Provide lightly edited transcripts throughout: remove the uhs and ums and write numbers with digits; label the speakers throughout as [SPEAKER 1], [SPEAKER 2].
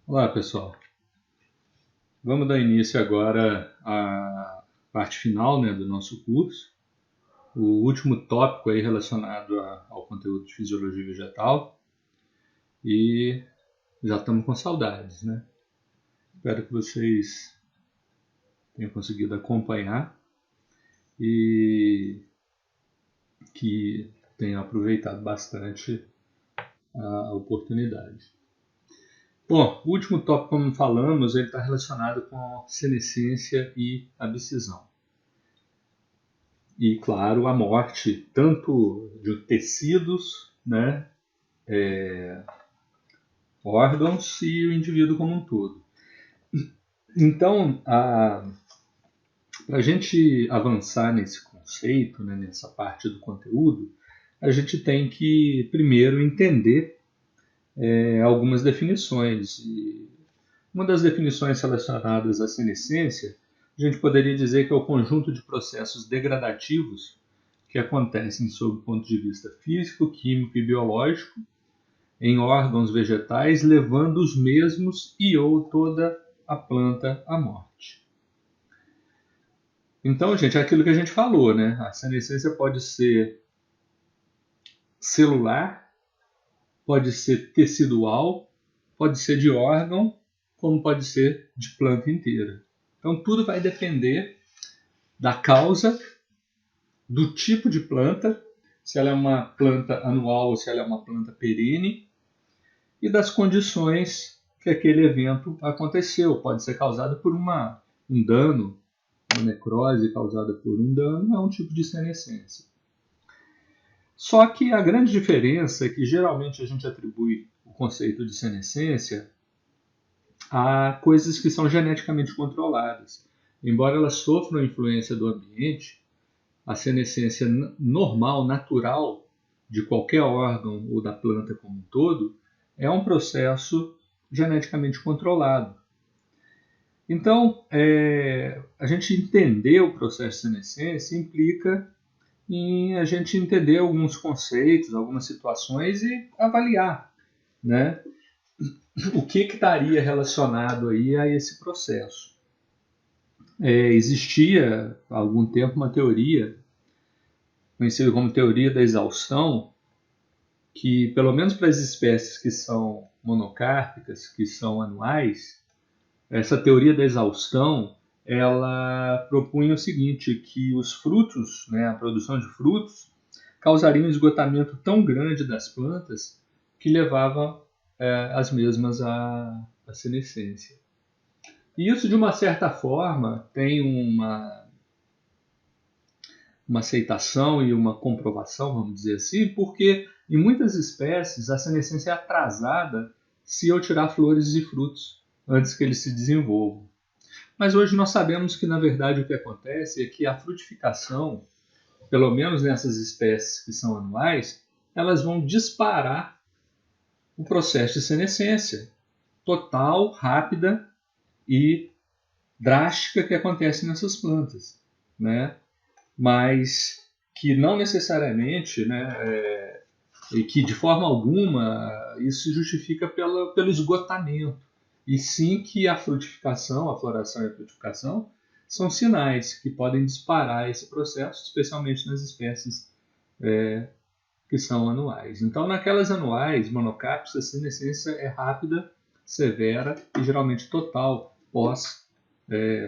[SPEAKER 1] Olá, pessoal. Vamos dar início agora à parte final, né, do nosso curso. O último tópico aí relacionado ao conteúdo de fisiologia vegetal e já estamos com saudades, né? Espero que vocês tenham conseguido acompanhar e que tenham aproveitado bastante a oportunidade. Bom, o último tópico, como falamos, ele está relacionado com senescência e abscisão. E, claro, a morte tanto de tecidos, né, órgãos e o indivíduo como um todo. Então, para a gente avançar nesse conceito, né, nessa parte do conteúdo, a gente tem que primeiro entender algumas definições. E uma das definições relacionadas à senescência, a gente poderia dizer que é o conjunto de processos degradativos que acontecem sob o ponto de vista físico, químico e biológico em órgãos vegetais, levando os mesmos e ou toda a planta à morte. Então, gente, é aquilo que a gente falou, né? A senescência pode ser celular, pode ser tecidual, pode ser de órgão, como pode ser de planta inteira. Então, tudo vai depender da causa, do tipo de planta, se ela é uma planta anual ou se ela é uma planta perene, e das condições que aquele evento aconteceu. Pode ser causado por um dano, uma necrose causada por um dano, é um tipo de senescência. Só que a grande diferença é que geralmente a gente atribui o conceito de senescência a coisas que são geneticamente controladas. Embora elas sofram a influência do ambiente, a senescência normal, natural, de qualquer órgão ou da planta como um todo, é um processo geneticamente controlado. Então, a gente entender o processo de senescência implica em a gente entender alguns conceitos, algumas situações e avaliar, né, o que estaria relacionado aí a esse processo. Existia há algum tempo uma teoria conhecida como teoria da exaustão, que pelo menos para as espécies que são monocárpicas, que são anuais, essa teoria da exaustão ela propunha o seguinte, que os frutos, né, a produção de frutos, causaria um esgotamento tão grande das plantas que levava as mesmas à senescência. E isso, de uma certa forma, tem uma aceitação e uma comprovação, vamos dizer assim, porque em muitas espécies a senescência é atrasada se eu tirar flores e frutos antes que eles se desenvolvam. Mas hoje nós sabemos que, na verdade, o que acontece é que a frutificação, pelo menos nessas espécies que são anuais, elas vão disparar o processo de senescência total, rápida e drástica que acontece nessas plantas, né? Mas que não necessariamente, né, e que de forma alguma isso se justifica pelo esgotamento, e sim que a frutificação, a floração e a frutificação são sinais que podem disparar esse processo, especialmente nas espécies que são anuais. Então, naquelas anuais, monocápticas, a senescência é rápida, severa e geralmente total pós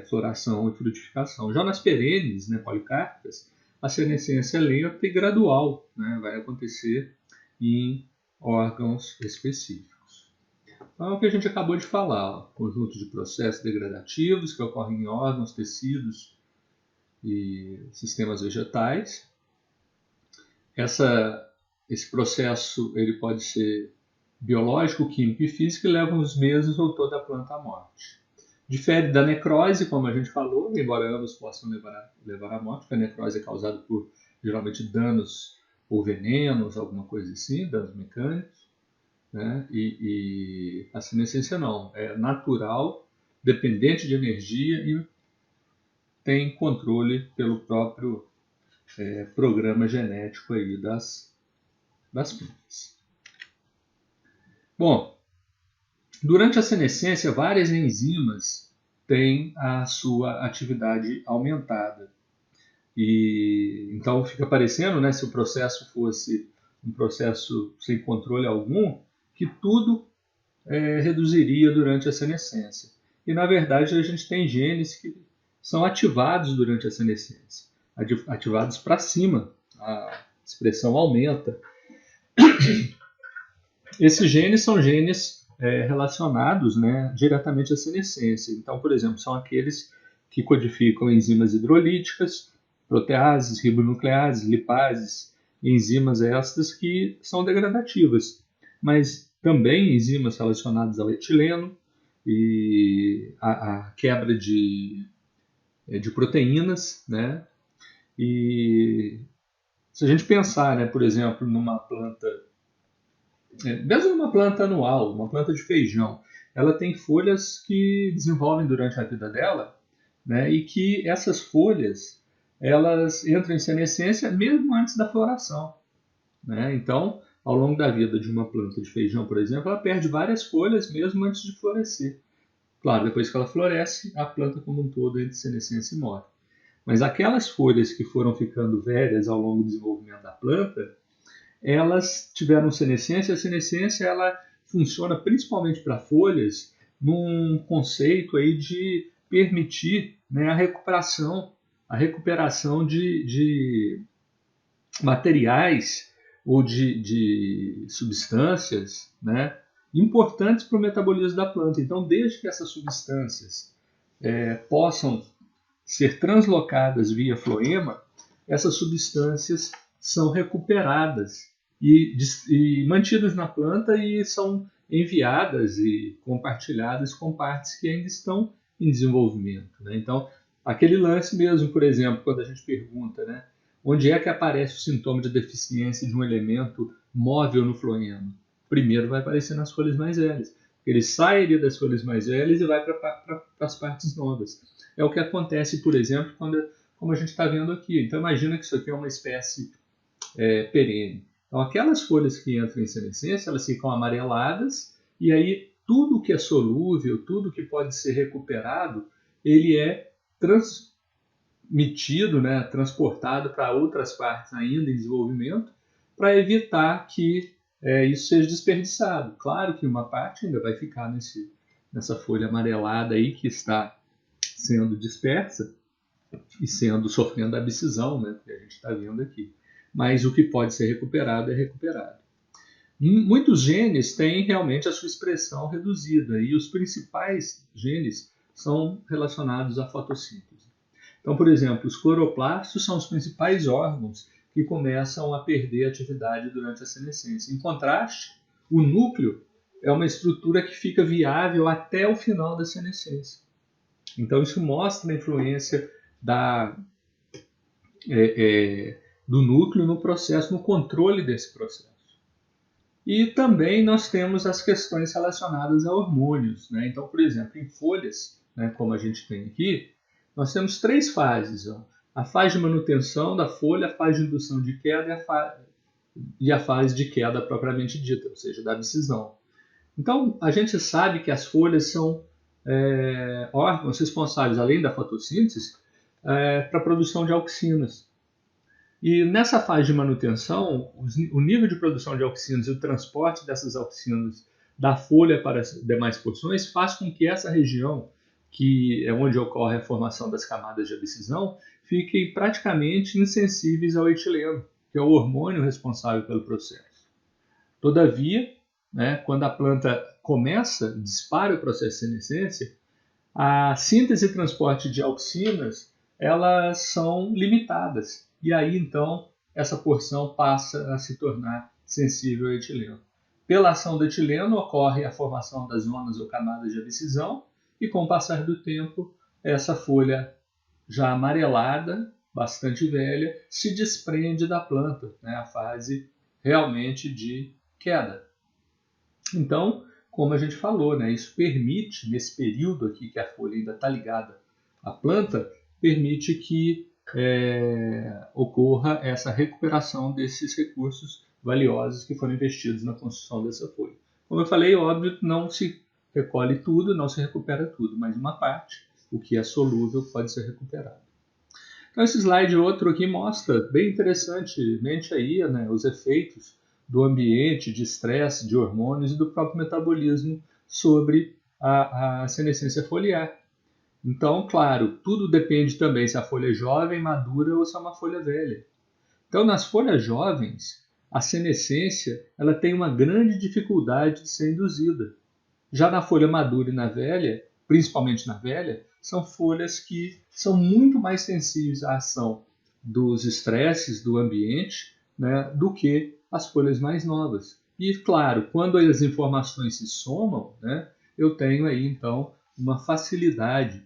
[SPEAKER 1] floração e frutificação. Já nas perenes, né, policárpicas, a senescência é lenta e gradual, né, vai acontecer em órgãos específicos. Então, é o que a gente acabou de falar, ó, conjunto de processos degradativos que ocorrem em órgãos, tecidos e sistemas vegetais. Esse processo ele pode ser biológico, químico e físico e levam os mesmos ou toda a planta à morte. Difere da necrose, como a gente falou, embora ambos possam levar à morte, porque a necrose é causada por, geralmente, danos ou venenos, alguma coisa assim, danos mecânicos, né? E a senescência não, é natural, dependente de energia e tem controle pelo próprio programa genético aí das plantas. Bom, Durante a senescência, várias enzimas têm a sua atividade aumentada. E então fica parecendo, né, se o processo fosse um processo sem controle algum, que tudo reduziria durante a senescência. E na verdade a gente tem genes que são ativados durante a senescência, ativados para cima, a expressão aumenta. Esses genes são genes relacionados, né, diretamente à senescência. Então, por exemplo, são aqueles que codificam enzimas hidrolíticas, proteases, ribonucleases, lipases, enzimas estas que são degradativas, mas também enzimas relacionadas ao etileno e a quebra de proteínas, né? E se a gente pensar, né, por exemplo, numa planta, mesmo numa planta anual, uma planta de feijão, ela tem folhas que desenvolvem durante a vida dela, né, e que essas folhas elas entram em senescência mesmo antes da floração, né? Então, ao longo da vida de uma planta de feijão, por exemplo, ela perde várias folhas mesmo antes de florescer. Claro, depois que ela floresce, a planta como um todo entra em senescência e morre. Mas aquelas folhas que foram ficando velhas ao longo do desenvolvimento da planta, elas tiveram senescência. A senescência ela funciona principalmente para folhas num conceito aí de permitir, né, a recuperação de materiais ou de substâncias, né, importantes para o metabolismo da planta. Então, desde que essas substâncias possam ser translocadas via floema, essas substâncias são recuperadas e mantidas na planta e são enviadas e compartilhadas com partes que ainda estão em desenvolvimento, né? Então, aquele lance mesmo, por exemplo, quando a gente pergunta, né, onde é que aparece o sintoma de deficiência de um elemento móvel no floema? Primeiro vai aparecer nas folhas mais velhas. Ele sai ali das folhas mais velhas e vai para as partes novas. É o que acontece, por exemplo, como a gente está vendo aqui. Então, imagina que isso aqui é uma espécie perene. Então, aquelas folhas que entram em senescência, elas ficam amareladas, e aí tudo que é solúvel, tudo que pode ser recuperado, ele é transmitido, né, transportado para outras partes ainda em desenvolvimento, para evitar que isso seja desperdiçado. Claro que uma parte ainda vai ficar nessa folha amarelada aí que está sendo dispersa e sofrendo a abscisão, né, que a gente está vendo aqui. Mas o que pode ser recuperado é recuperado. Muitos genes têm realmente a sua expressão reduzida e os principais genes são relacionados à fotossíntese. Então, por exemplo, os cloroplastos são os principais órgãos que começam a perder atividade durante a senescência. Em contraste, o núcleo é uma estrutura que fica viável até o final da senescência. Então, isso mostra a influência do núcleo no processo, no controle desse processo. E também nós temos as questões relacionadas a hormônios, né? Então, por exemplo, em folhas, né, como a gente tem aqui, nós temos 3 fases. Ó. A fase de manutenção da folha, a fase de indução de queda e a fase de queda propriamente dita, ou seja, da abscisão. Então, a gente sabe que as folhas são órgãos responsáveis, além da fotossíntese, para a produção de auxinas. E nessa fase de manutenção, o nível de produção de auxinas e o transporte dessas auxinas da folha para as demais porções faz com que essa região, que é onde ocorre a formação das camadas de abscisão, fiquem praticamente insensíveis ao etileno, que é o hormônio responsável pelo processo. Todavia, né, quando a planta dispara o processo de senescência, a síntese e transporte de auxinas elas são limitadas. E aí, então, essa porção passa a se tornar sensível ao etileno. Pela ação do etileno, ocorre a formação das zonas ou camadas de abscisão, e com o passar do tempo, essa folha já amarelada, bastante velha, se desprende da planta, né, a fase realmente de queda. Então, como a gente falou, né, isso permite, nesse período aqui que a folha ainda está ligada à planta, permite que ocorra essa recuperação desses recursos valiosos que foram investidos na construção dessa folha. Como eu falei, óbvio, não se recolhe tudo, não se recupera tudo, mas uma parte, o que é solúvel, pode ser recuperado. Então esse slide outro aqui mostra bem interessantemente aí, né, os efeitos do ambiente, de estresse, de hormônios e do próprio metabolismo sobre a senescência foliar. Então, claro, tudo depende também se a folha é jovem, madura ou se é uma folha velha. Então, nas folhas jovens, a senescência ela tem uma grande dificuldade de ser induzida. Já na folha madura e na velha, principalmente na velha, são folhas que são muito mais sensíveis à ação dos estresses do ambiente, né, do que as folhas mais novas. E, claro, quando as informações se somam, né, eu tenho aí, então, uma facilidade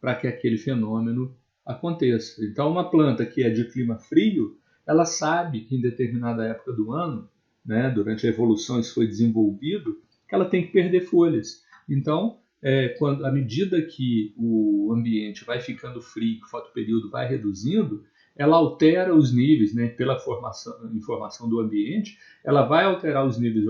[SPEAKER 1] para que aquele fenômeno aconteça. Então, uma planta que é de clima frio, ela sabe que em determinada época do ano, né, durante a evolução isso foi desenvolvido, que ela tem que perder folhas. Então, à medida que o ambiente vai ficando frio, que o fotoperíodo vai reduzindo, ela altera os níveis, né, pela informação do ambiente, ela vai alterar os níveis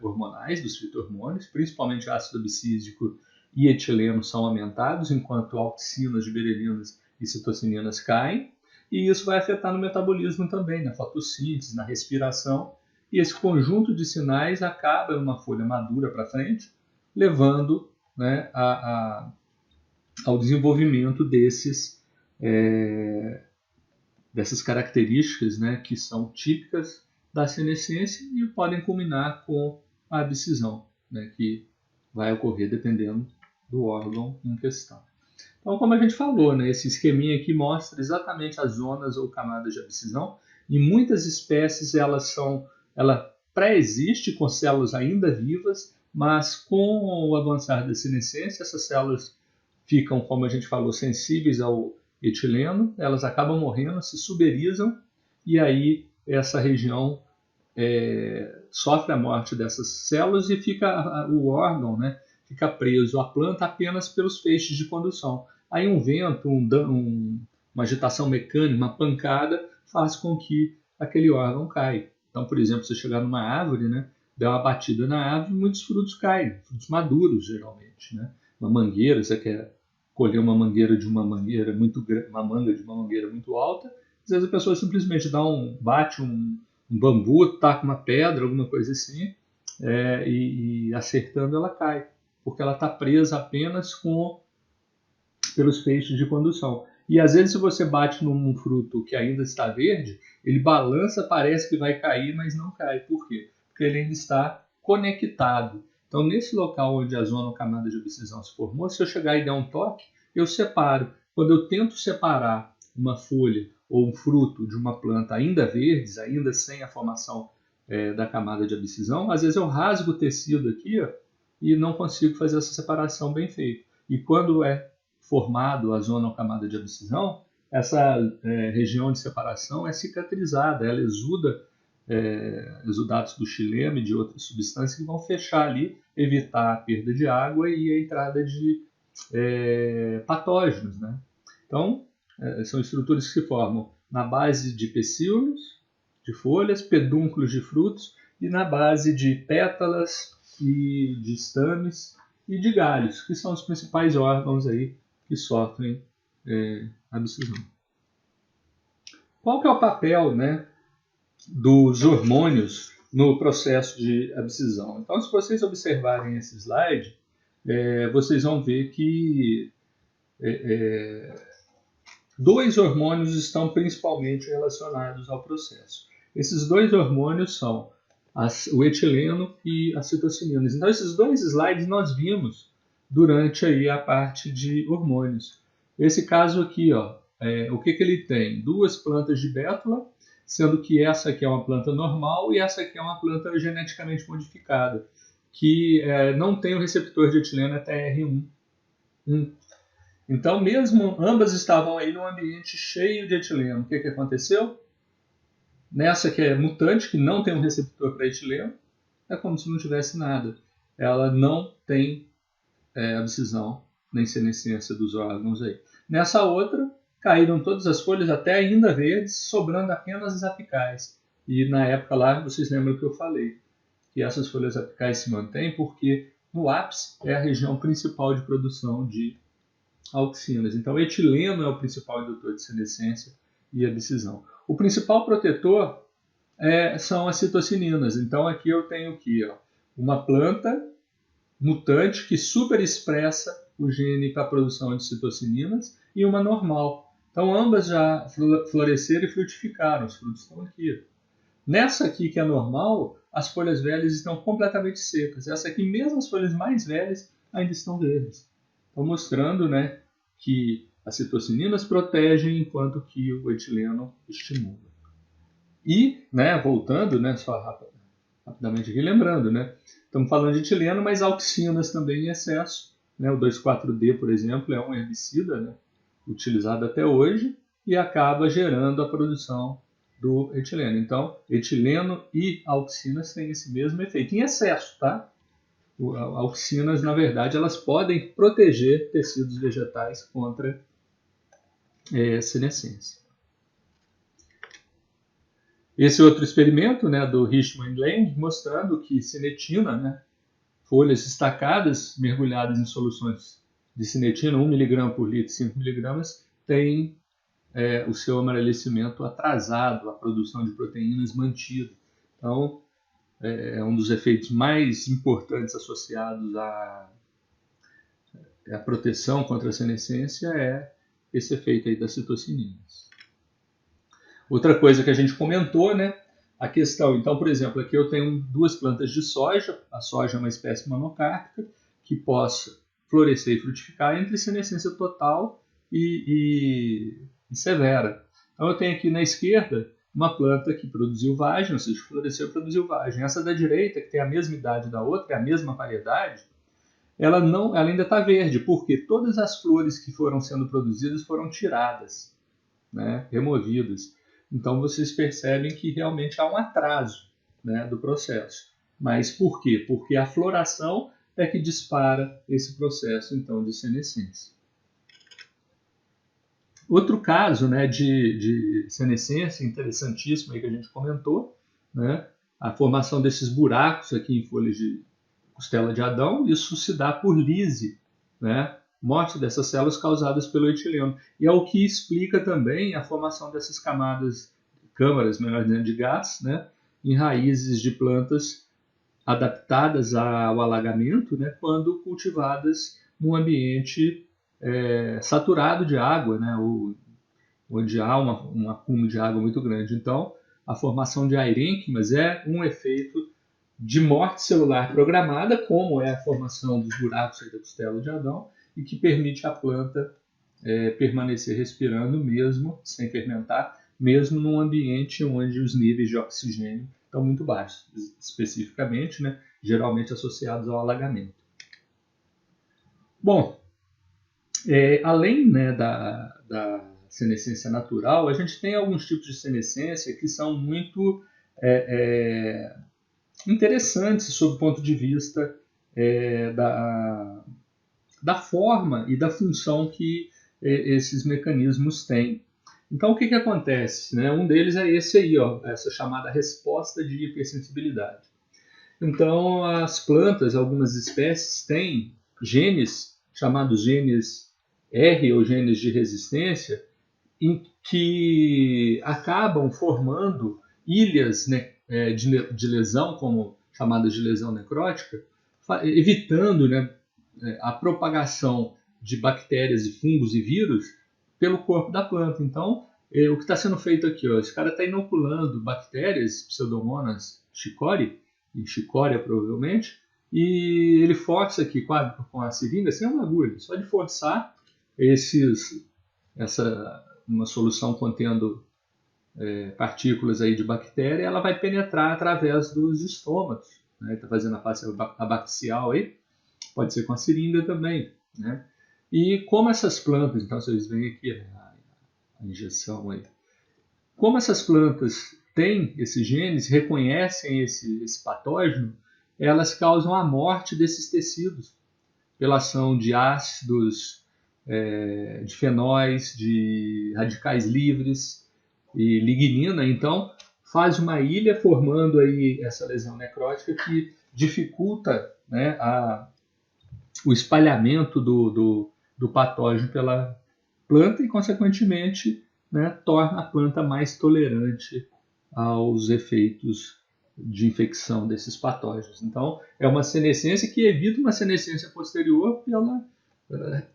[SPEAKER 1] hormonais dos fitohormônios, principalmente ácido abscísico e etileno são aumentados, enquanto auxinas, giberelinas e citocininas caem, e isso vai afetar no metabolismo também, na fotossíntese, na respiração, e esse conjunto de sinais acaba em uma folha madura para frente, levando, né, ao desenvolvimento dessas características, né, que são típicas da senescência e podem culminar com a abscisão, né, que vai ocorrer dependendo do órgão em questão. Então, como a gente falou, né, esse esqueminha aqui mostra exatamente as zonas ou camadas de abscisão. Em muitas espécies ela pré-existe com células ainda vivas, mas com o avançar da senescência, essas células ficam, como a gente falou, sensíveis ao etileno, elas acabam morrendo, se suberizam, e aí essa região sofre a morte dessas células e fica o órgão, né, fica preso à planta apenas pelos feixes de condução. Aí um vento, uma agitação mecânica, uma pancada, faz com que aquele órgão caia. Então, por exemplo, você chegar numa árvore, né, der uma batida na árvore, muitos frutos caem, frutos maduros geralmente, né? Uma mangueira, você quer colher uma mangueira de uma mangueira muito grande, uma manga de uma mangueira muito alta, às vezes a pessoa simplesmente bate um bambu, taca uma pedra, alguma coisa assim, e acertando ela cai, porque ela está presa apenas pelos feixes de condução. E às vezes se você bate num fruto que ainda está verde, ele balança, parece que vai cair, mas não cai. Por quê? Porque ele ainda está conectado. Então, nesse local onde a zona ou camada de abscisão se formou, se eu chegar e der um toque, eu separo. Quando eu tento separar uma folha ou um fruto de uma planta ainda verdes, ainda sem a formação da camada de abscisão, às vezes eu rasgo o tecido aqui, ó, e não consigo fazer essa separação bem feita. E quando é formado a zona ou camada de abscisão, essa região de separação é cicatrizada, ela exuda exudados do xilema e de outras substâncias que vão fechar ali, evitar a perda de água e a entrada de patógenos, né? Então, são estruturas que se formam na base de pecíolos, de folhas, pedúnculos de frutos e na base de pétalas e de estames e de galhos, que são os principais órgãos aí que sofrem abscisão. Qual que é o papel, né, dos hormônios no processo de abscisão? Então, se vocês observarem esse slide, vocês vão ver que dois hormônios estão principalmente relacionados ao processo. Esses dois hormônios são o etileno e as citocininas. Então, esses dois slides nós vimos durante aí a parte de hormônios. Esse caso aqui, ó, o que ele tem? Duas plantas de bétula, sendo que essa aqui é uma planta normal e essa aqui é uma planta geneticamente modificada, que não tem o receptor de etileno até R1. Então, mesmo ambas estavam aí num ambiente cheio de etileno. O que aconteceu? Nessa que é mutante, que não tem um receptor para etileno, é como se não tivesse nada. Ela não tem abscisão nem senescência dos órgãos aí. Nessa outra, caíram todas as folhas, até ainda verdes, sobrando apenas as apicais. E na época lá, vocês lembram que eu falei, que essas folhas apicais se mantêm porque no ápice, é a região principal de produção de auxinas. Então, etileno é o principal indutor de senescência e abscisão. O principal protetor são as citocininas. Então, aqui eu tenho aqui, uma planta mutante que superexpressa o gene para a produção de citocininas e uma normal. Então, ambas já floresceram e frutificaram, os frutos estão aqui. Nessa aqui, que é normal, as folhas velhas estão completamente secas. Essa aqui, mesmo as folhas mais velhas, ainda estão verdes. Estão mostrando, né, que as citocininas protegem enquanto que o etileno estimula. E, né, voltando, né, só rapidamente aqui, lembrando, né, estamos falando de etileno, mas auxinas também em excesso. Né, o 2,4-D, por exemplo, é um herbicida, né, utilizado até hoje e acaba gerando a produção do etileno. Então, etileno e auxinas têm esse mesmo efeito, em excesso, tá? Auxinas, na verdade, elas podem proteger tecidos vegetais contra senescência. Esse outro experimento, né, do Richman e Lang, mostrando que cinetina, né, folhas estacadas mergulhadas em soluções de cinetina, 1 mg por litro, 5 mg, tem o seu amarelecimento atrasado, a produção de proteínas mantida. Então, um dos efeitos mais importantes associados à proteção contra a senescência é esse efeito aí das citocininas. Outra coisa que a gente comentou, né, a questão, então, por exemplo, aqui eu tenho 2 plantas de soja, a soja é uma espécie monocárpica, que possa florescer e frutificar entre senescência total e severa. Então eu tenho aqui na esquerda uma planta que produziu vagem, ou seja, floresceu e produziu vagem. Essa da direita, que tem a mesma idade da outra, é a mesma variedade, ela ainda está verde, porque todas as flores que foram sendo produzidas foram tiradas, né, removidas. Então vocês percebem que realmente há um atraso, né, do processo. Mas por quê? Porque a floração é que dispara esse processo então de senescência. Outro caso, né, de senescência interessantíssimo aí que a gente comentou, né, a formação desses buracos aqui em folhas de costela de Adão, isso se dá por lise, né, morte dessas células causadas pelo etileno. E é o que explica também a formação dessas câmaras, melhor dizendo, de gás, né, em raízes de plantas adaptadas ao alagamento, né, quando cultivadas num ambiente saturado de água, né, onde há um acúmulo de água muito grande. Então, a formação de aerênquimas é um efeito de morte celular programada, como é a formação dos buracos da costela de Adão, e que permite à planta permanecer respirando mesmo sem fermentar, mesmo num ambiente onde os níveis de oxigênio estão muito baixos, especificamente, né, geralmente associados ao alagamento. Bom, além, né, da senescência natural, a gente tem alguns tipos de senescência que são muito interessantes sob o ponto de vista da forma e da função que esses mecanismos têm. Então, o que acontece? Né? Um deles é esse aí, essa chamada resposta de hipersensibilidade. Então, as plantas, algumas espécies, têm genes chamados genes R ou genes de resistência, em que acabam formando ilhas, né, de lesão, como chamadas de lesão necrótica, evitando, né, a propagação de bactérias e fungos e vírus pelo corpo da planta. Então, o que está sendo feito aqui, esse cara está inoculando bactérias, Pseudomonas chicory, e chicória provavelmente, e ele força aqui com a seringa, sem uma agulha, só de forçar uma solução contendo partículas aí de bactéria, ela vai penetrar através dos estômagos. Está fazendo a face abaxial aí, pode ser com a seringa também. Né? E como essas plantas, então vocês veem aqui a injeção aí, como essas plantas têm esses genes, reconhecem esse patógeno, elas causam a morte desses tecidos pela ação de ácidos, de fenóis, de radicais livres e lignina. Então, faz uma ilha formando aí essa lesão necrótica que dificulta, né, o espalhamento do patógeno pela planta e, consequentemente, né, torna a planta mais tolerante aos efeitos de infecção desses patógenos. Então, é uma senescência que evita uma senescência posterior pela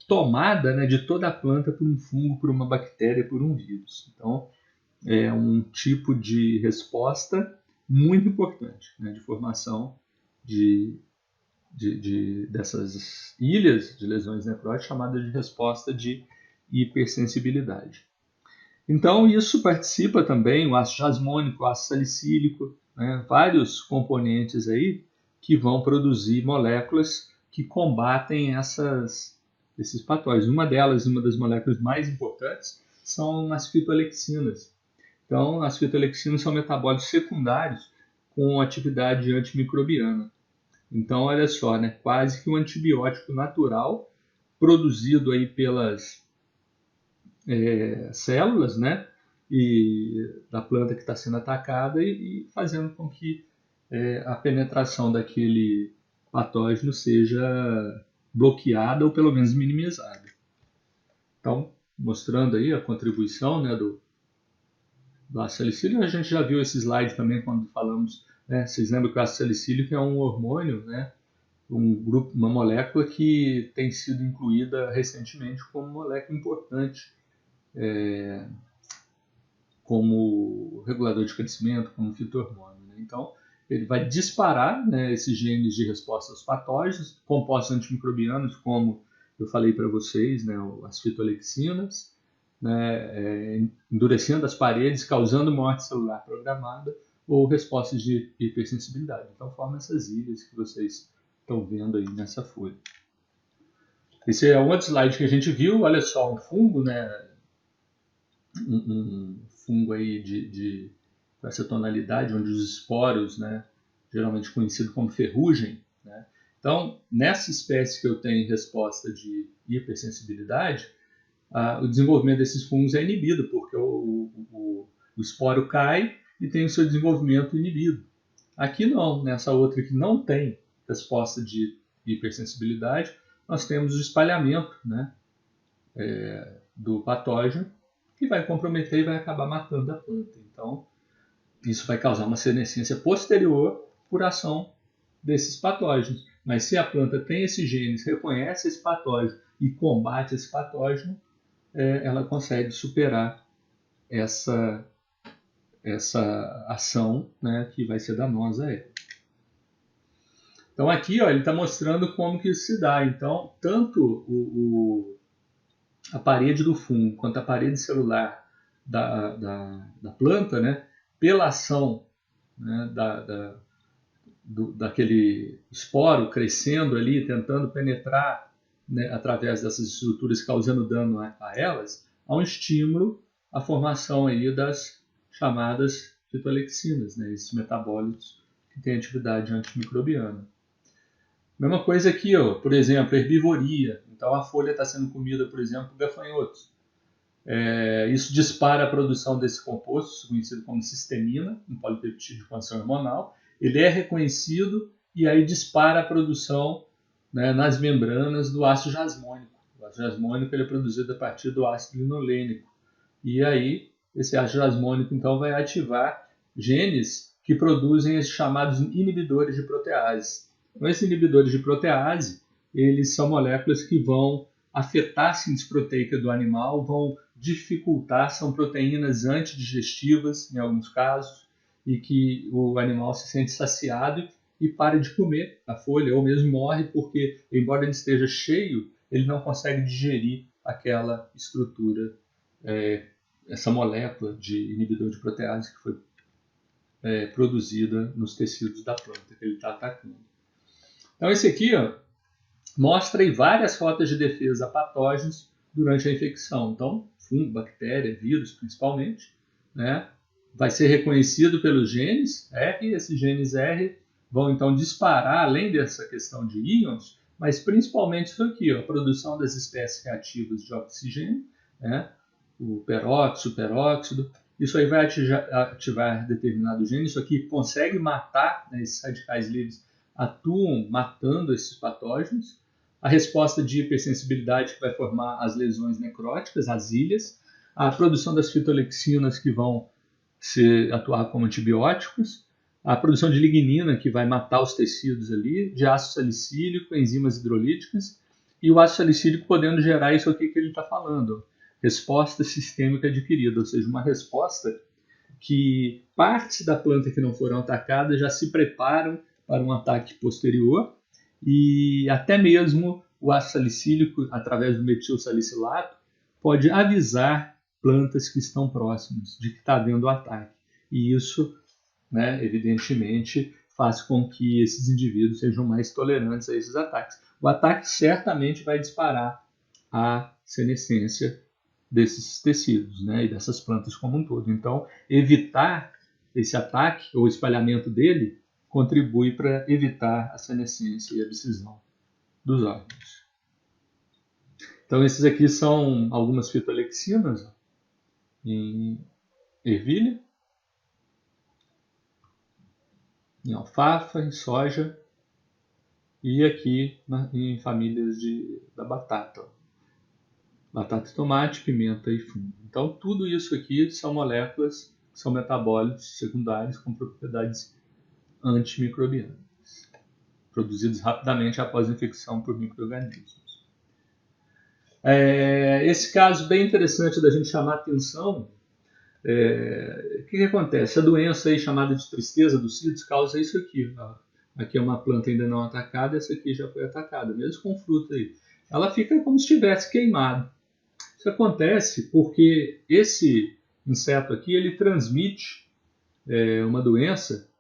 [SPEAKER 1] tomada, né, de toda a planta por um fungo, por uma bactéria, por um vírus. Então, é um tipo de resposta muito importante, né, de formação dessas ilhas de lesões necróticas, chamadas de resposta de hipersensibilidade. Então, isso participa também o ácido jasmônico, o ácido salicílico, né, vários componentes aí que vão produzir moléculas que combatem esses patógenos. Uma das moléculas mais importantes, são as fitoalexinas. Então, as fitoalexinas são metabólitos secundários com atividade antimicrobiana. Então, olha só, né, quase que um antibiótico natural produzido aí pelas células, né, e da planta que está sendo atacada e fazendo com que a penetração daquele patógeno seja bloqueada ou pelo menos minimizada. Então, mostrando aí a contribuição, né, do ácido salicílico. A gente já viu esse slide também quando falamos, né, vocês lembram que o ácido salicílico é um hormônio, né, uma molécula que tem sido incluída recentemente como molécula importante, como regulador de crescimento, como fito-hormônio. Né? Então, ele vai disparar, né, esses genes de resposta aos patógenos, compostos antimicrobianos, como eu falei para vocês, né, as fitoalexinas, né, endurecendo as paredes, causando morte celular programada, ou respostas de hipersensibilidade. Então, forma essas ilhas que vocês estão vendo aí nessa folha. Esse é um outro slide que a gente viu. Olha só, um fungo, né, um fungo aí de essa tonalidade, onde os esporos, né, geralmente conhecido como ferrugem, né? Então, nessa espécie que eu tenho resposta de hipersensibilidade, o desenvolvimento desses fungos é inibido, porque o esporo cai e tem o seu desenvolvimento inibido. Aqui não, nessa outra que não tem resposta de hipersensibilidade, nós temos o espalhamento, né, do patógeno, que vai comprometer e vai acabar matando a planta. Então, isso vai causar uma senescência posterior por ação desses patógenos. Mas se a planta tem esses genes, reconhece esse patógeno e combate esse patógeno, ela consegue superar essa ação, né, que vai ser danosa a ela. Então aqui, ó, ele está mostrando como que isso se dá. Então, tanto a parede do fungo quanto a parede celular da planta, né, pela ação, né, daquele esporo crescendo ali, tentando penetrar, né, através dessas estruturas, causando dano a elas, há um estímulo à formação aí das chamadas fitoalexinas, né, esses metabólitos que têm atividade antimicrobiana. Mesma coisa aqui, ó, por exemplo, herbivoria. Então a folha está sendo comida, por exemplo, por gafanhotos. Isso dispara a produção desse composto, conhecido como cistemina, um polipeptídeo com ação hormonal. Ele é reconhecido e aí dispara a produção, né, nas membranas do ácido jasmônico. O ácido jasmônico ele é produzido a partir do ácido linolênico. E aí esse ácido jasmônico então vai ativar genes que produzem esses chamados inibidores de protease. Então, esses inibidores de protease, eles são moléculas que vão afetar a síntese proteica do animal, vão dificultar, são proteínas antidigestivas, em alguns casos, e que o animal se sente saciado e para de comer a folha, ou mesmo morre porque, embora ele esteja cheio, ele não consegue digerir aquela estrutura, essa molécula de inibidor de protease que foi produzida nos tecidos da planta que ele está atacando. Então esse aqui, ó, mostra aí várias rotas de defesa a patógenos durante a infecção. Então, fungo, bactéria, vírus principalmente, né, vai ser reconhecido pelos genes R, e esses genes R vão então disparar, além dessa questão de íons, mas principalmente isso aqui, ó, a produção das espécies reativas de oxigênio, né, o peróxido, peróxido. Isso aí vai ativar determinado gene. Isso aqui consegue matar, né, esses radicais livres atuam matando esses patógenos, a resposta de hipersensibilidade que vai formar as lesões necróticas, as ilhas, a produção das fitolexinas que vão atuar como antibióticos, a produção de lignina que vai matar os tecidos ali, de ácido salicílico, enzimas hidrolíticas, e o ácido salicílico podendo gerar isso aqui que ele está falando, resposta sistêmica adquirida, ou seja, uma resposta que partes da planta que não foram atacadas já se preparam para um ataque posterior, e até mesmo o ácido salicílico, através do metilsalicilato, pode avisar plantas que estão próximas de que está havendo ataque. E isso, né, evidentemente, faz com que esses indivíduos sejam mais tolerantes a esses ataques. O ataque certamente vai disparar a senescência desses tecidos, né, e dessas plantas como um todo. Então, evitar esse ataque ou espalhamento dele contribui para evitar a senescência e a abscisão dos órgãos. Então, esses aqui são algumas fitolexinas em ervilha, em alfafa, em soja e aqui em famílias da batata. Batata, tomate, pimenta e fungo. Então, tudo isso aqui são moléculas que são metabólitos secundários com propriedades antimicrobianas, produzidos rapidamente após a infecção por micro-organismos. Esse caso bem interessante da gente chamar a atenção, o que acontece? A doença aí chamada de tristeza dos cítricos causa isso aqui. Aqui é uma planta ainda não atacada, essa aqui já foi atacada, mesmo com fruta aí. Ela fica como se estivesse queimado. Isso acontece porque esse inseto aqui ele transmite uma doença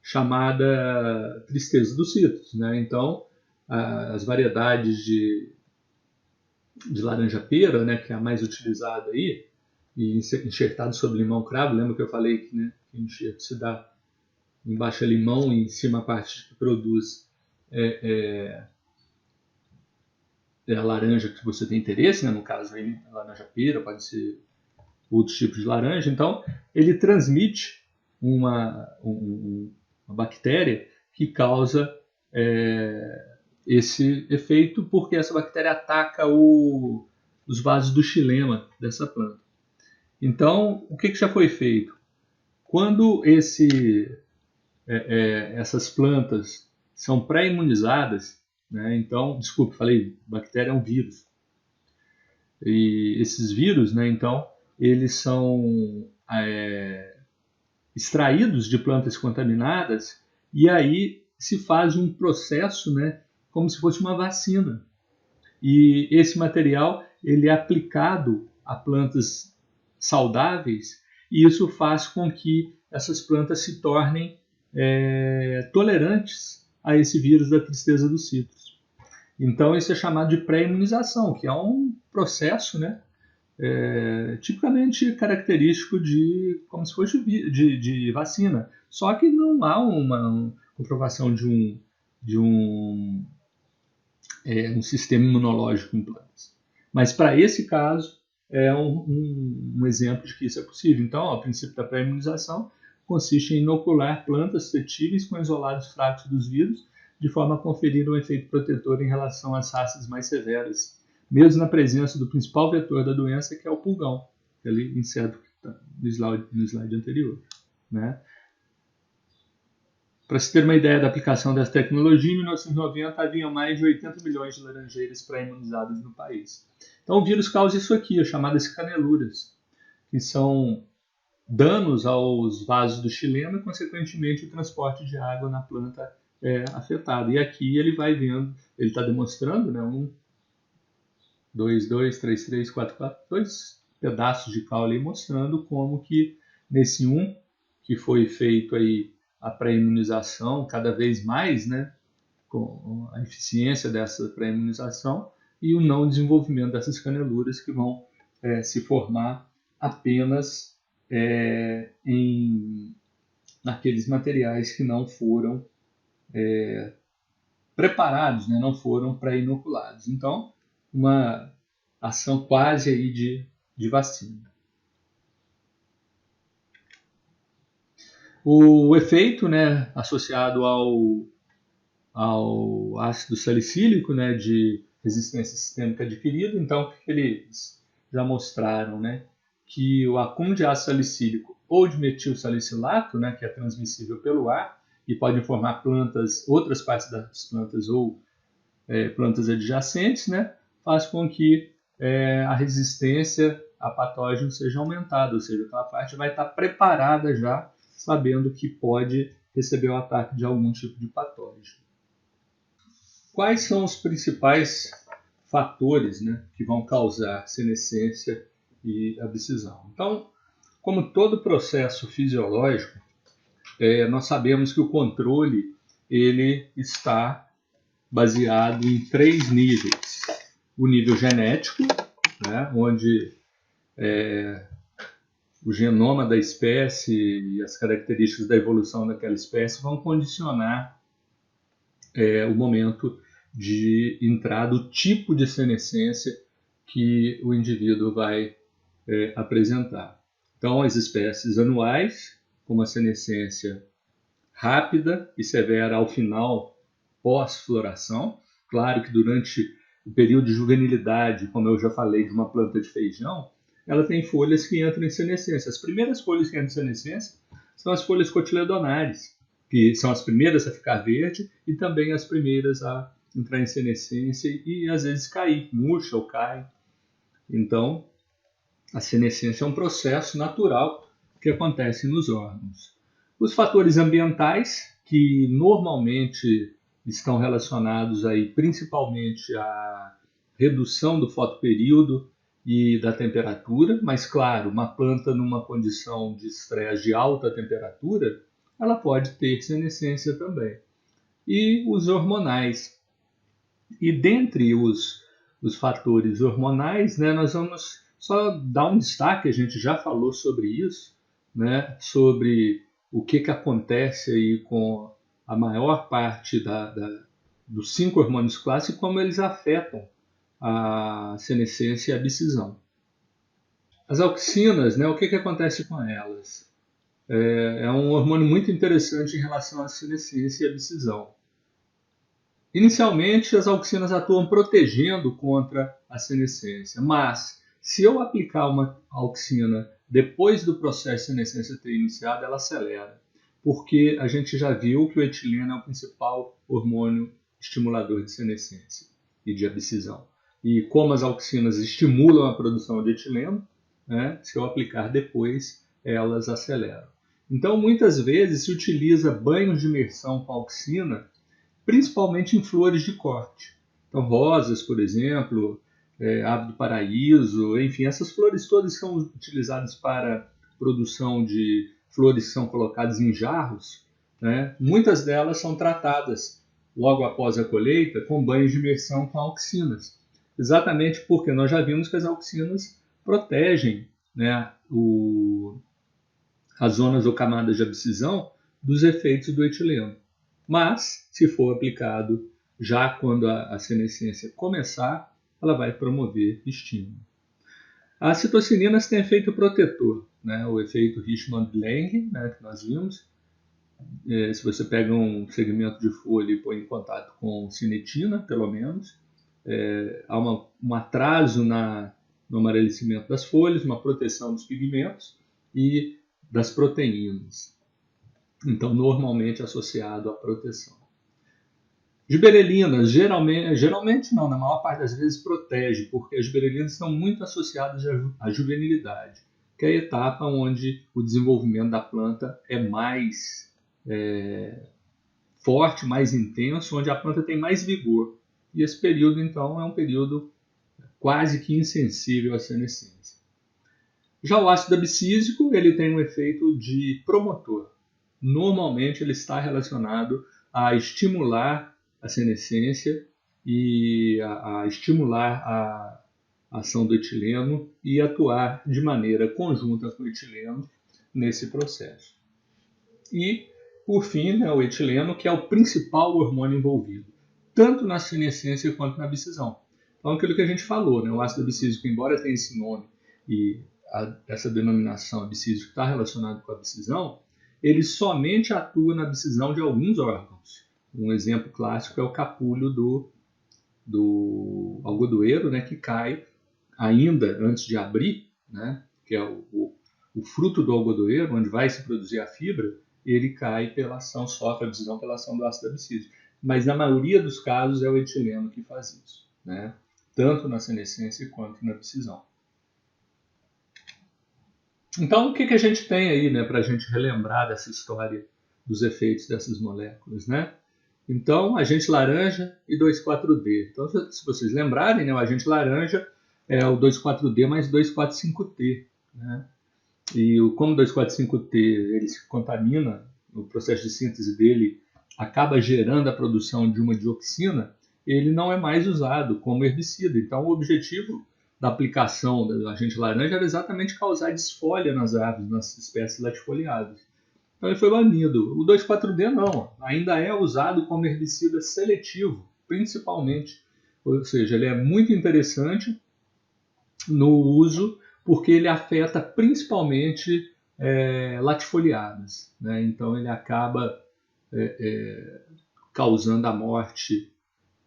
[SPEAKER 1] chamada tristeza dos cítricos, né? Então, as variedades de laranja-pera, né, que é a mais utilizada aí, e enxertado sobre limão cravo, lembra que eu falei que, né, que o enxerto se dá embaixo é limão e em cima a parte que produz a laranja que você tem interesse, né? No caso aí, a laranja-pera, pode ser outros tipos de laranja. Então, ele transmite uma bactéria que causa esse efeito, porque essa bactéria ataca os vasos do xilema dessa planta. Então, o que já foi feito? Quando essas plantas são pré-imunizadas, né? Então, desculpe, falei, bactéria é um vírus. E esses vírus, né, então, eles são extraídos de plantas contaminadas e aí se faz um processo, né, como se fosse uma vacina. E esse material ele é aplicado a plantas saudáveis e isso faz com que essas plantas se tornem tolerantes a esse vírus da tristeza dos cítricos. Então isso é chamado de pré-imunização, que é um processo, né, tipicamente característico como se fosse de vacina. Só que não há uma comprovação de um sistema imunológico em plantas. Mas para esse caso é um exemplo de que isso é possível. Então, o princípio da pré-imunização consiste em inocular plantas suscetíveis com isolados fracos dos vírus, de forma a conferir um efeito protetor em relação às raças mais severas, mesmo na presença do principal vetor da doença, que é o pulgão, aquele inseto que está no slide anterior, né? Para se ter uma ideia da aplicação dessa tecnologia, em 1990 havia mais de 80 milhões de laranjeiras pré-imunizadas no país. Então o vírus causa isso aqui, as chamadas caneluras, que são danos aos vasos do xilema e, consequentemente, o transporte de água na planta afetada. E aqui ele vai vendo, ele está demonstrando, né, 1, 2, 2, 3, 3, 4, 4, 2 pedaços de caule mostrando como que nesse 1, que foi feito aí a pré-imunização cada vez mais, né, com a eficiência dessa pré-imunização e o não desenvolvimento dessas caneluras que vão se formar apenas naqueles materiais que não foram preparados, né, não foram pré-inoculados. Então, uma ação quase aí de vacina. O efeito, né, associado ao ácido salicílico, né, de resistência sistêmica adquirida. Então, eles já mostraram, né, que o acúmulo de ácido salicílico ou de metilsalicilato, né, que é transmissível pelo ar e pode formar plantas, outras partes das plantas ou plantas adjacentes, né, faz com que a resistência a patógenos seja aumentada, ou seja, aquela parte vai estar preparada já, sabendo que pode receber o ataque de algum tipo de patógeno. Quais são os principais fatores, né, que vão causar senescência e abscisão? Então, como todo processo fisiológico, nós sabemos que o controle ele está baseado em 3 níveis. O nível genético, né, onde o genoma da espécie e as características da evolução daquela espécie vão condicionar o momento de entrada, o tipo de senescência que o indivíduo vai apresentar. Então, as espécies anuais, com uma senescência rápida e severa ao final, pós-floração. Claro que durante o período de juvenilidade, como eu já falei de uma planta de feijão, ela tem folhas que entram em senescência. As primeiras folhas que entram em senescência são as folhas cotiledonares, que são as primeiras a ficar verde e também as primeiras a entrar em senescência e às vezes cair, murcha ou cai. Então, a senescência é um processo natural que acontece nos órgãos. Os fatores ambientais, que normalmente estão relacionados aí principalmente à redução do fotoperíodo e da temperatura, mas claro, uma planta numa condição de estresse de alta temperatura, ela pode ter senescência também. E os hormonais. E dentre os fatores hormonais, né, nós vamos só dar um destaque, a gente já falou sobre isso, né, sobre o que acontece aí com a maior parte dos 5 hormônios clássicos e como eles afetam a senescência e a abscisão. As auxinas, né, o que acontece com elas? É um hormônio muito interessante em relação à senescência e abscisão. Inicialmente, as auxinas atuam protegendo contra a senescência, mas se eu aplicar uma auxina depois do processo de senescência ter iniciado, ela acelera, porque a gente já viu que o etileno é o principal hormônio estimulador de senescência e de abscisão. E como as auxinas estimulam a produção de etileno, né, se eu aplicar depois, elas aceleram. Então, muitas vezes se utiliza banhos de imersão com auxina, principalmente em flores de corte. Então, rosas, por exemplo, ave do paraíso, enfim, essas flores todas são utilizadas para produção de flores que são colocadas em jarros, né? Muitas delas são tratadas logo após a colheita com banhos de imersão com auxinas. Exatamente porque nós já vimos que as auxinas protegem, né, as zonas ou camadas de abscisão dos efeitos do etileno. Mas, se for aplicado já quando a senescência começar, ela vai promover estímulo. As citocininas têm efeito protetor, né? O efeito Hirschman-Lange, né, que nós vimos. Se você pega um segmento de folha e põe em contato com cinetina, pelo menos, há um atraso no amarelecimento das folhas, uma proteção dos pigmentos e das proteínas. Então, normalmente associado à proteção. Giberelinas, geralmente não, na maior parte das vezes protege, porque as giberelinas estão muito associadas à juvenilidade, que é a etapa onde o desenvolvimento da planta é mais forte, mais intenso, onde a planta tem mais vigor. E esse período, então, é um período quase que insensível à senescência. Já o ácido abscísico, ele tem um efeito de promotor. Normalmente ele está relacionado a estimular a senescência e a estimular a ação do etileno e atuar de maneira conjunta com o etileno nesse processo. E, por fim, o etileno, que é o principal hormônio envolvido, tanto na senescência quanto na abscisão. Então, aquilo que a gente falou, o ácido abscísico, embora tenha esse nome e essa denominação abscísico está relacionado com a abscisão, ele somente atua na abscisão de alguns órgãos. Um exemplo clássico é o capulho do algodoeiro, né, que cai ainda antes de abrir, né, que é o fruto do algodoeiro, onde vai se produzir a fibra, ele cai pela ação, sofre a abscisão pela ação do ácido abscísico. Mas na maioria dos casos é o etileno que faz isso, né, tanto na senescência quanto na abscisão. Então, o que a gente tem aí, né, para a gente relembrar dessa história dos efeitos dessas moléculas, né? Então, agente laranja e 2,4-D. Então, se vocês lembrarem, né, o agente laranja é o 2,4-D mais 2,4,5-T. Né? E como 2,4,5-T ele se contamina, no processo de síntese dele acaba gerando a produção de uma dioxina, ele não é mais usado como herbicida. Então, o objetivo da aplicação do agente laranja era exatamente causar desfolha nas árvores, nas espécies latifoliadas. Então ele foi banido. O 2,4-D não, ainda é usado como herbicida seletivo, principalmente. Ou seja, ele é muito interessante no uso porque ele afeta principalmente latifoliadas. Né? Então ele acaba causando a morte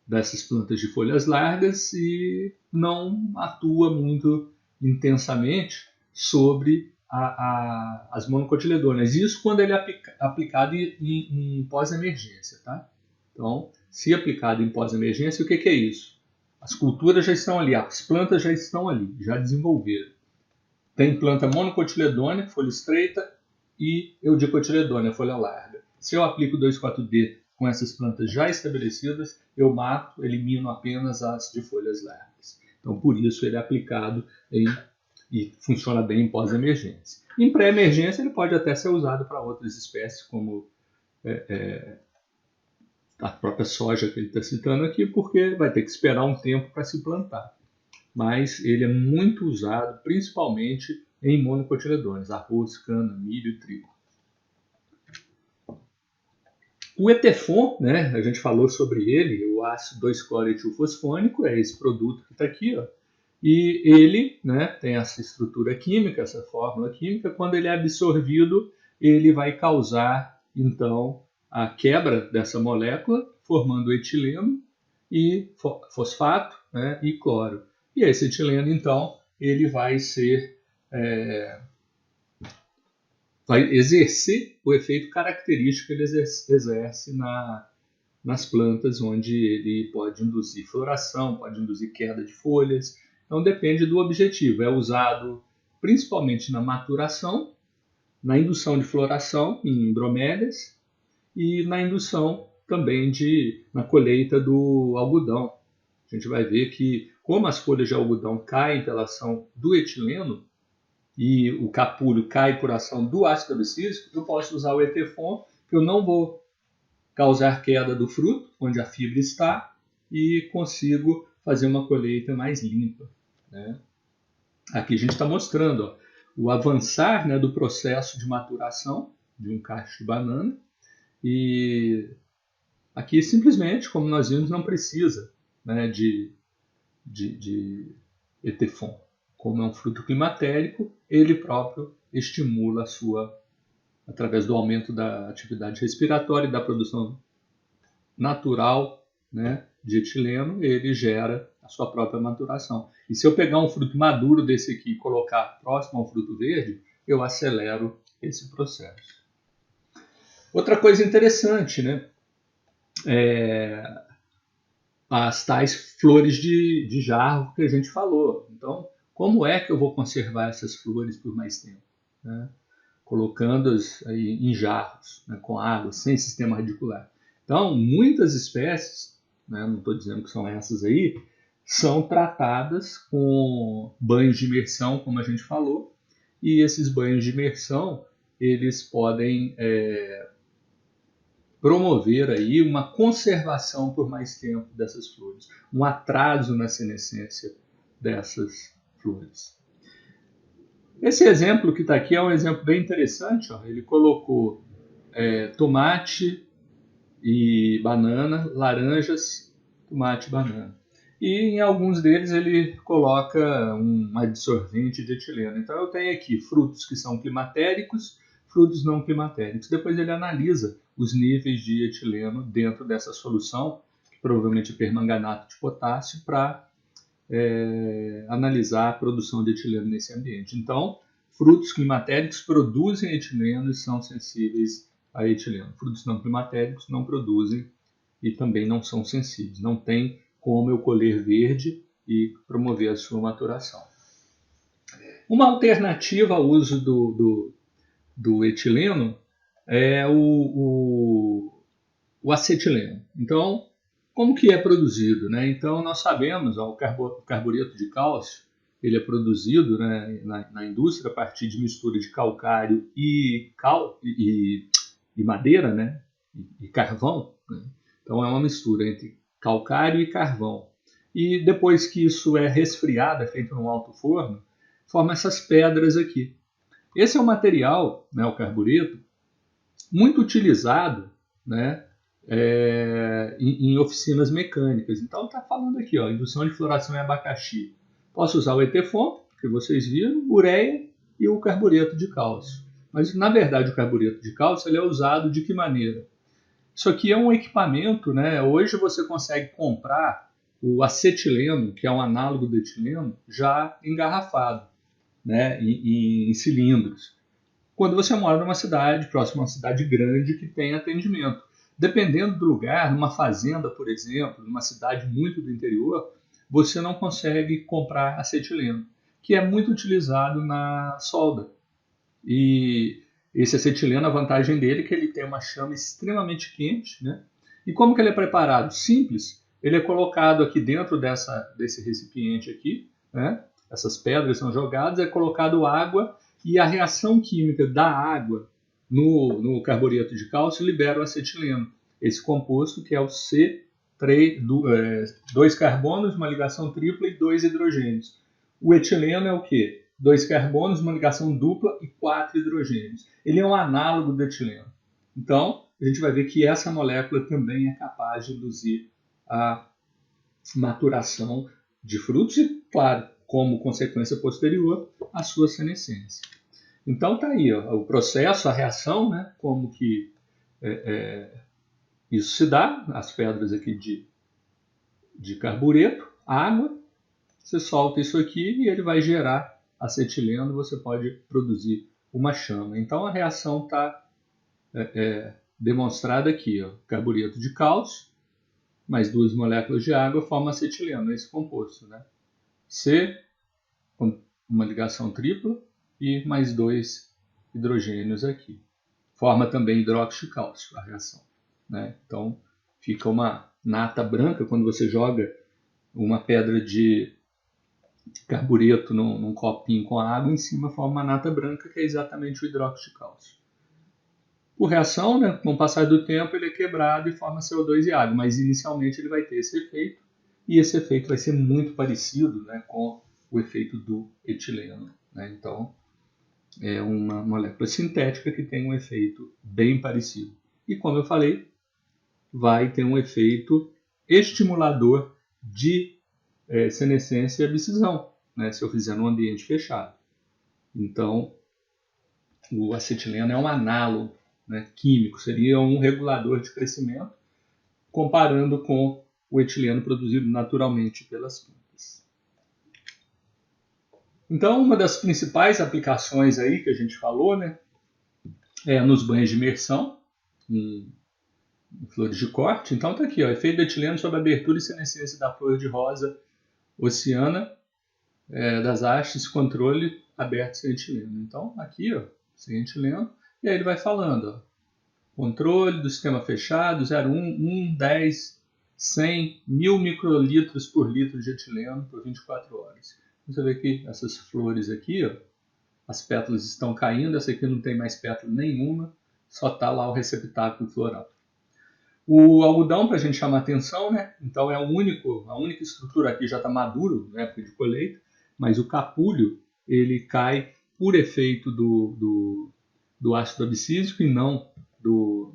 [SPEAKER 1] dessas plantas de folhas largas e não atua muito intensamente sobre as monocotiledôneas. Isso quando ele é aplicado em pós-emergência. Tá? Então, se aplicado em pós-emergência, o que é isso? As culturas já estão ali, as plantas já estão ali, já desenvolveram. Tem planta monocotiledônea, folha estreita, e eudicotiledônea, folha larga. Se eu aplico 2,4-D com essas plantas já estabelecidas, eu mato, elimino apenas as de folhas largas. Então, por isso ele é aplicado e funciona bem em pós-emergência. Em pré-emergência, ele pode até ser usado para outras espécies, como a própria soja que ele está citando aqui, porque vai ter que esperar um tempo para se plantar. Mas ele é muito usado, principalmente em monocotiledôneas, arroz, cana, milho e trigo. O Etefon, né, a gente falou sobre ele, o ácido 2-cloro-etilfosfônico, é esse produto que está aqui, ó, e ele, né, tem essa estrutura química, essa fórmula química. Quando ele é absorvido, ele vai causar, então, a quebra dessa molécula, formando etileno e fosfato, né, e cloro. E esse etileno, então, ele vai vai exercer o efeito característico que ele exerce nas plantas, onde ele pode induzir floração, pode induzir queda de folhas. Então depende do objetivo. É usado principalmente na maturação, na indução de floração em bromélias e na indução também na colheita do algodão. A gente vai ver que, como as folhas de algodão caem pela ação do etileno e o capulho cai por ação do ácido abscísico, eu posso usar o Etefon, que eu não vou causar queda do fruto, onde a fibra está, e consigo fazer uma colheita mais limpa. Né? Aqui a gente está mostrando, ó, o avançar, né, do processo de maturação de um cacho de banana. E aqui simplesmente, como nós vimos, não precisa, né, de Etefon. Como é um fruto climatérico, ele próprio estimula através do aumento da atividade respiratória e da produção natural, né, de etileno, ele gera a sua própria maturação. E se eu pegar um fruto maduro desse aqui e colocar próximo ao fruto verde, eu acelero esse processo. Outra coisa interessante, né, as tais flores de jarro que a gente falou. Então, como é que eu vou conservar essas flores por mais tempo? Né? Colocando-as em jarros, né, com água, sem sistema radicular. Então, muitas espécies, né, não estou dizendo que são essas aí, são tratadas com banhos de imersão, como a gente falou, e esses banhos de imersão, eles podem promover aí uma conservação por mais tempo dessas flores, um atraso na senescência dessas flores. Esse exemplo que está aqui é um exemplo bem interessante. Ó. Ele colocou tomate e banana, laranjas, tomate e banana. E em alguns deles ele coloca um adsorvente de etileno. Então eu tenho aqui frutos que são climatéricos, frutos não climatéricos. Depois ele analisa os níveis de etileno dentro dessa solução, que provavelmente é permanganato de potássio, para analisar a produção de etileno nesse ambiente. Então, frutos climatéricos produzem etileno e são sensíveis a etileno. Frutos não climatéricos não produzem e também não são sensíveis. Não tem como eu colher verde e promover a sua maturação. Uma alternativa ao uso do etileno é o acetileno. Então, como que é produzido, né? Então, nós sabemos, o carbureto de cálcio, ele é produzido, né, na indústria a partir de mistura de calcário e madeira, né, e carvão, né? Então, é uma mistura entre calcário e carvão. E depois que isso é resfriado, é feito num alto forno, forma essas pedras aqui. Esse é um material, né, o carbureto, muito utilizado, né, em oficinas mecânicas. Então está falando aqui, ó, indução de floração em abacaxi. Posso usar o ETFOM, que vocês viram, ureia e o carbureto de cálcio. Mas na verdade o carbureto de cálcio ele é usado de que maneira? Isso aqui é um equipamento, né? Hoje você consegue comprar o acetileno, que é um análogo do etileno, já engarrafado, né, em cilindros. Quando você mora numa cidade, próxima a uma cidade grande que tem atendimento. Dependendo do lugar, numa fazenda, por exemplo, numa cidade muito do interior, você não consegue comprar acetileno, que é muito utilizado na solda. E esse acetileno, a vantagem dele é que ele tem uma chama extremamente quente, né? E como que ele é preparado? Simples. Ele é colocado aqui dentro desse recipiente aqui, né? Essas pedras são jogadas, é colocado água e a reação química da água no carbureto de cálcio libera o acetileno. Esse composto que é o C3, 2 carbonos, uma ligação tripla e 2 hidrogênios. O etileno é o quê? 2 carbonos, uma ligação dupla e 4 hidrogênios. Ele é um análogo do etileno. Então, a gente vai ver que essa molécula também é capaz de induzir a maturação de frutos e, claro, como consequência posterior, a sua senescência. Então está aí ó, o processo, a reação, né, como que isso se dá, as pedras aqui de carbureto, água, você solta isso aqui e ele vai gerar acetileno, você pode produzir uma chama. Então a reação está demonstrada aqui, ó, carbureto de cálcio, mais 2 moléculas de água formam acetileno, esse composto, né? C, com uma ligação tripla, e mais 2 hidrogênios aqui. Forma também hidróxido de cálcio, a reação, né? Então, fica uma nata branca quando você joga uma pedra de carbureto num copinho com água, em cima forma uma nata branca, que é exatamente o hidróxido de cálcio. Por reação, né, com o passar do tempo, ele é quebrado e forma CO2 e água, mas inicialmente ele vai ter esse efeito, e esse efeito vai ser muito parecido, né, com o efeito do etileno, né? Então, é uma molécula sintética que tem um efeito bem parecido. E como eu falei, vai ter um efeito estimulador de senescência e abscisão, né, se eu fizer num ambiente fechado. Então, o acetileno é um análogo, né, químico, seria um regulador de crescimento, comparando com o etileno produzido naturalmente pelas plantas. Então, uma das principais aplicações aí que a gente falou, né, é nos banhos de imersão, em flores de corte. Então está aqui, ó, efeito do etileno sobre a abertura e senescência da flor de rosa oceana das hastes, controle aberto sem etileno. Então aqui, ó, sem etileno, e aí ele vai falando, ó, controle do sistema fechado, 0,1, 1, 10, 100, 1000 microlitros por litro de etileno por 24 horas. Você vê que essas flores aqui, ó, as pétalas estão caindo, essa aqui não tem mais pétala nenhuma, só está lá o receptáculo floral. O algodão, para a gente chamar atenção, né? Então é a única estrutura aqui já está maduro na época de colheita, mas o capulho ele cai por efeito do ácido abscísico e não do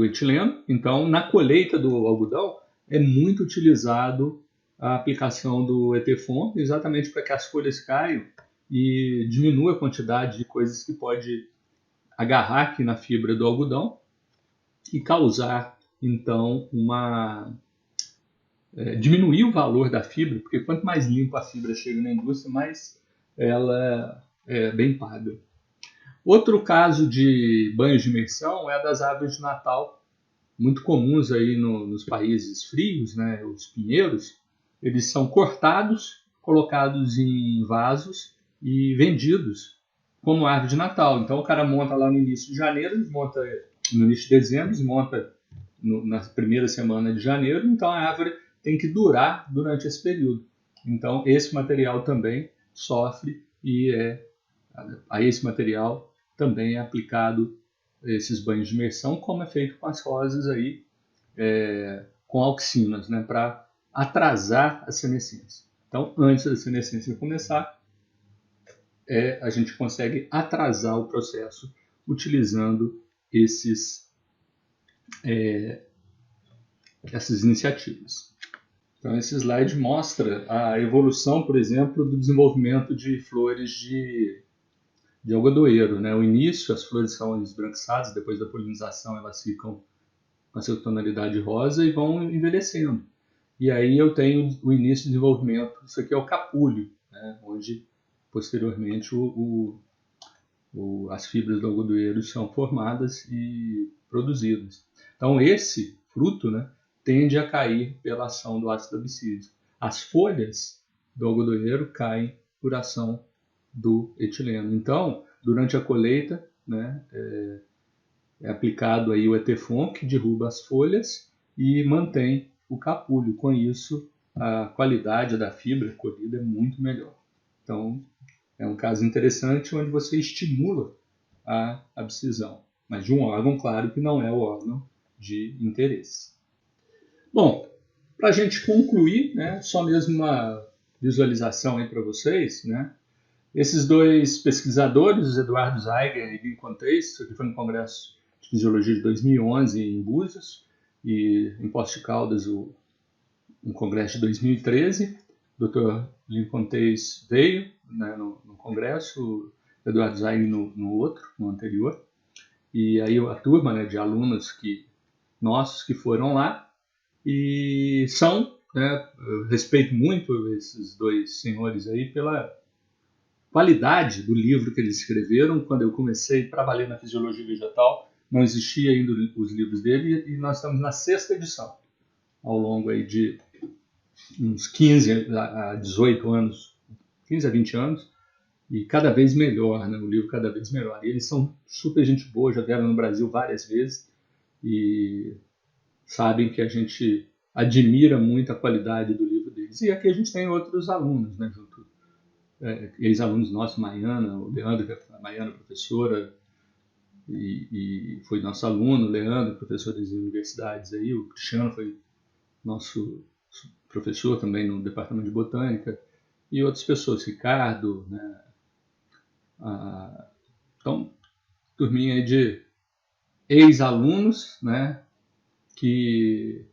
[SPEAKER 1] etileno. Então, na colheita do algodão é muito utilizado a aplicação do ETFOM, exatamente para que as folhas caiam e diminui a quantidade de coisas que pode agarrar aqui na fibra do algodão e causar, então, diminuir o valor da fibra, porque quanto mais limpa a fibra chega na indústria, mais ela é bem paga. Outro caso de banhos de imersão é a das árvores de Natal, muito comuns aí nos países frios, né, os pinheiros. Eles são cortados, colocados em vasos e vendidos como árvore de Natal. Então o cara monta lá no início de janeiro, monta no início de dezembro, monta na primeira semana de janeiro, então a árvore tem que durar durante esse período. Então esse material também sofre e a esse material também é aplicado esses banhos de imersão, como é feito com as rosas aí, com auxinas, né, para atrasar a senescência. Então, antes da senescência começar, a gente consegue atrasar o processo utilizando essas iniciativas. Então, esse slide mostra a evolução, por exemplo, do desenvolvimento de flores de algodoeiro, né? O início, as flores são esbranquiçadas, depois da polinização elas ficam com a sua tonalidade rosa e vão envelhecendo. E aí eu tenho o início do desenvolvimento, isso aqui é o capulho, né? Onde posteriormente as fibras do algodoeiro são formadas e produzidas. Então esse fruto, né, tende a cair pela ação do ácido abscísico. As folhas do algodoeiro caem por ação do etileno. Então, durante a colheita, né, é aplicado aí o Etefon, que derruba as folhas e mantém o capulho. Com isso, a qualidade da fibra colhida é muito melhor. Então, é um caso interessante onde você estimula a abscisão, mas de um órgão, claro, que não é o órgão de interesse. Bom, para a gente concluir, né, só mesmo uma visualização aí para vocês, né? Esses dois pesquisadores, Eduardo Zeiger e Lincoln Theis, isso aqui foi no Congresso de Fisiologia de 2011 em Búzios, e em Poços de Caldas, um congresso de 2013. O Dr. Lincoln Theis veio, né, no congresso, o Eduardo Zeiger no outro, no anterior. E aí a turma, né, de alunos nossos que foram lá, e são, né, eu respeito muito esses dois senhores aí pela qualidade do livro que eles escreveram. Quando eu comecei a trabalhar na fisiologia vegetal, não existia ainda os livros dele, e nós estamos na 6ª edição, ao longo aí de uns 15 a 18 anos, 15 a 20 anos, e cada vez melhor, né? O livro cada vez melhor. E eles são super gente boa, já vieram no Brasil várias vezes, e sabem que a gente admira muito a qualidade do livro deles. E aqui a gente tem outros alunos, né, junto. Ex-alunos nossos, Maiana, o Leandro, a Maiana, professora, e foi nosso aluno, o Leandro, professor das universidades aí, o Cristiano foi nosso professor também no departamento de botânica, e outras pessoas, Ricardo, né? Então, turminha aí de ex-alunos, né, que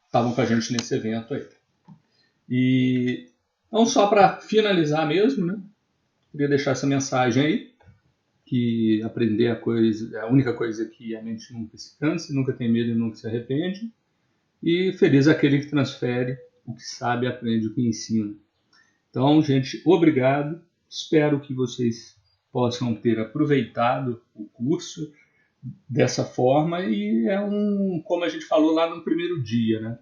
[SPEAKER 1] estavam com a gente nesse evento aí. E então, só para finalizar mesmo, né, queria deixar essa mensagem aí, que aprender a única coisa que a mente nunca se cansa, nunca tem medo e nunca se arrepende. E feliz aquele que transfere o que sabe e aprende o que ensina. Então, gente, obrigado. Espero que vocês possam ter aproveitado o curso dessa forma, e como a gente falou lá no primeiro dia, né?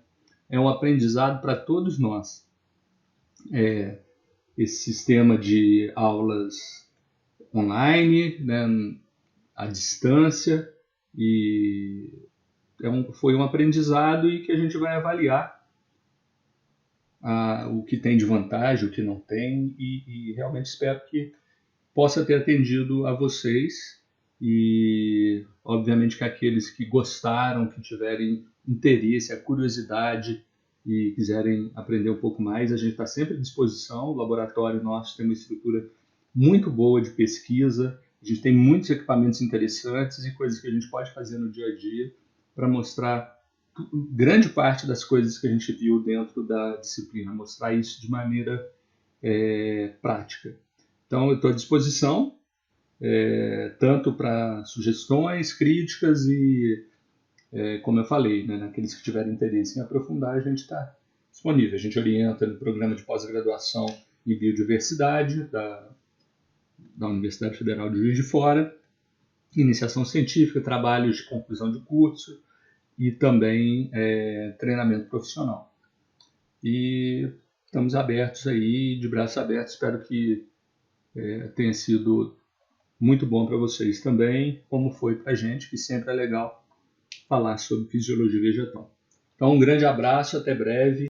[SPEAKER 1] É um aprendizado para todos nós. Esse sistema de aulas online, né, à distância, e foi um aprendizado, e que a gente vai avaliar o que tem de vantagem, o que não tem, e realmente espero que possa ter atendido a vocês, e obviamente que aqueles que gostaram, que tiverem interesse, a curiosidade e quiserem aprender um pouco mais, a gente está sempre à disposição. O laboratório nosso tem uma estrutura muito boa de pesquisa, a gente tem muitos equipamentos interessantes e coisas que a gente pode fazer no dia a dia para mostrar grande parte das coisas que a gente viu dentro da disciplina, mostrar isso de maneira prática. Então, eu estou à disposição, tanto para sugestões, críticas e, como eu falei, né, naqueles que tiverem interesse em aprofundar, a gente está disponível. A gente orienta no programa de pós-graduação em biodiversidade da Universidade Federal de Juiz de Fora, iniciação científica, trabalhos de conclusão de curso e também treinamento profissional. E estamos abertos aí, de braços abertos. Espero que tenha sido muito bom para vocês também, como foi para a gente, que sempre é legal falar sobre fisiologia vegetal. Então, um grande abraço, até breve.